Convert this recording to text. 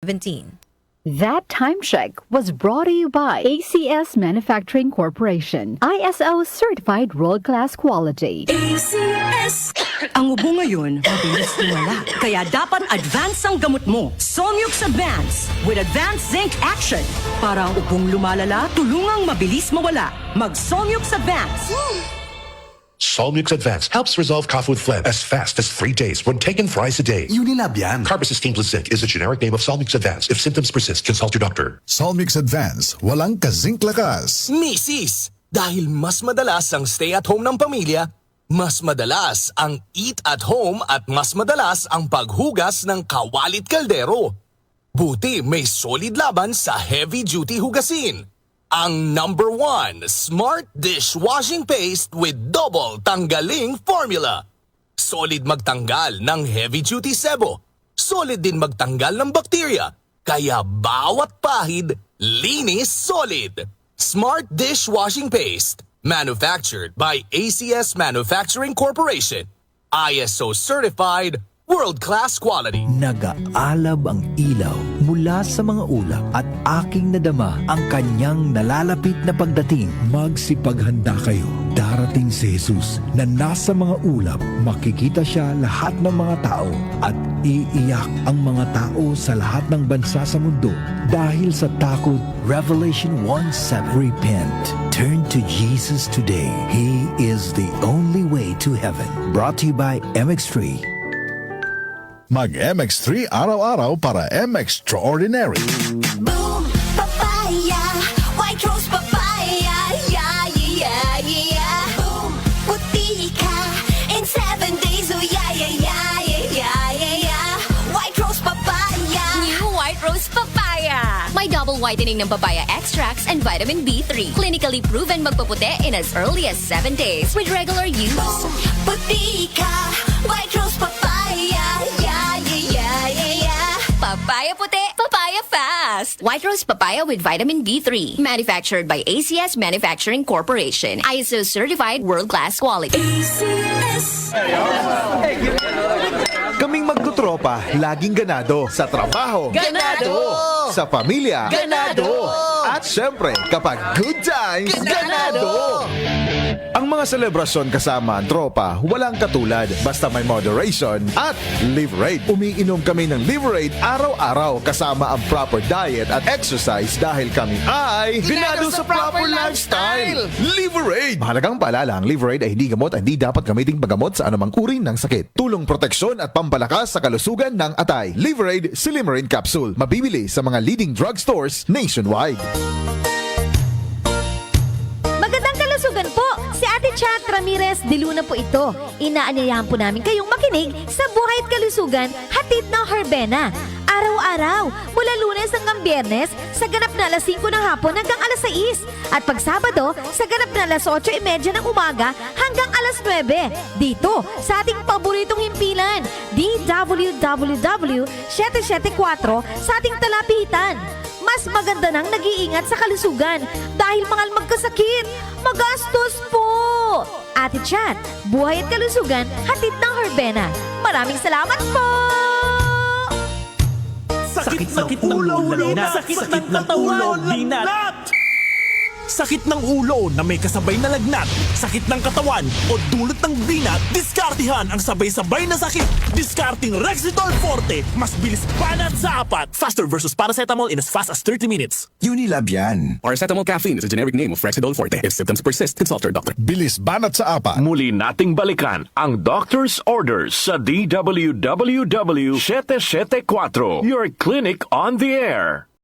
17. That time check was brought to you by ACS Manufacturing Corporation, ISO certified world-class quality. ACS! Ang ubo ngayon, mabilis lumala. Kaya dapat advance ang gamot mo. Somyux Advance with Advanced Zinc Action. Para ang ubong lumalala, tulungang mabilis mawala. Mag-Somyux Advance. Solmux Advance helps resolve cough with phlegm as fast as 3 days when taken thrice a day. Unilab yan. Carbamazepine plus zinc is the generic name of Solmux Advance. If symptoms persist, consult your doctor. Solmix Advance, walang kazink lakas. Misis, dahil mas madalas ang stay at home ng pamilya, mas madalas ang eat at home at mas madalas ang paghugas ng kawalit kaldero. Buti may solid laban sa heavy-duty hugasin. Ang number 1 Smart Dishwashing Paste with double tanggaling formula. Solid magtanggal ng heavy-duty sebo. Solid din magtanggal ng bakterya. Kaya bawat pahid, linis solid. Smart Dishwashing Paste. Manufactured by ACS Manufacturing Corporation. ISO certified, world-class quality. Nag-aalab ang ilaw mula sa mga ulap at aking nadama ang kanyang nalalapit na pagdating. Magsipaghanda kayo. Darating si Jesus na nasa mga ulap. Makikita siya lahat ng mga tao at iiyak ang mga tao sa lahat ng bansa sa mundo dahil sa takot. Revelation 1:7. Repent. Turn to Jesus today. He is the only way to heaven. Brought to you by MX3. Mag-MX3 araw-araw para M-Extraordinary. Boom, papaya, white rose papaya, yeah, yeah, yeah. Boom, puti ka in 7 days, oh yeah, yeah, yeah, yeah, yeah, yeah. White rose papaya. New White Rose Papaya. May double whitening ng papaya extracts and vitamin B3. Clinically proven magpaputi in as early as 7 days with regular use. Boom, puti ka, white rose papaya, yeah, yeah, yeah, yeah, yeah. Papaya puti, papaya fast. White Rose Papaya with vitamin B3. Manufactured by ACS Manufacturing Corporation. ISO certified world-class quality. ACS! Kaming magtutropa, laging ganado. Sa trabaho, Ganado! Sa pamilya, Ganado! At syempre, kapag good times, ganado! Ang mga selebrasyon kasama ang tropa, walang katulad. Basta may moderation at Liverade. Umiinom kami ng Liverade araw-araw kasama ang proper diet at exercise dahil kami ay ganado sa proper lifestyle. Liverade! Mahalagang paalala, ang Liverade ay hindi gamot at hindi dapat gamiting paggamot sa anumang uri ng sakit. Tulong proteksyon at pampalakas sa kalusugan ng atay. Liverade Silimarin Capsule. Mabibili sa mga leading drugstores nationwide. Magandang kalusugan po! Si Ate Chat Ramirez de Luna po ito. Inaanyayahan po namin kayong makinig sa Buhay at Kalusugan, hatid ng Herbena. Araw-araw, mula Lunes hanggang Biyernes, sa ganap na alas 5 ng hapon hanggang alas 6. At pag Sabado, sa ganap na alas 8:30 ng umaga hanggang alas 9. Dito, sa ating paboritong himpilan, DWWW 774 sa ating talapitan. Mas maganda nang nag-iingat sa kalusugan dahil mahal magkasakit. Magastos po! Ate Chat, Buhay at Kalusugan, hatid ng Herbena. Maraming salamat po! Sakit ng ulo, sakit ng katawan, lagnat! Sakit ng ulo na may kasabay na lagnat, sakit ng katawan o dulot ng binat, diskartihan ang sabay-sabay na sakit. Diskarting Rexitol Forte, mas bilis banat sa apat. Faster versus paracetamol in as fast as 30 minutes. Unilab yan. Paracetamol caffeine is a generic name of Rexidol Forte. If symptoms persist, consult your doctor. Bilis banat sa apat. Muli nating balikan ang doctor's orders sa DWWW 774, your clinic on the air.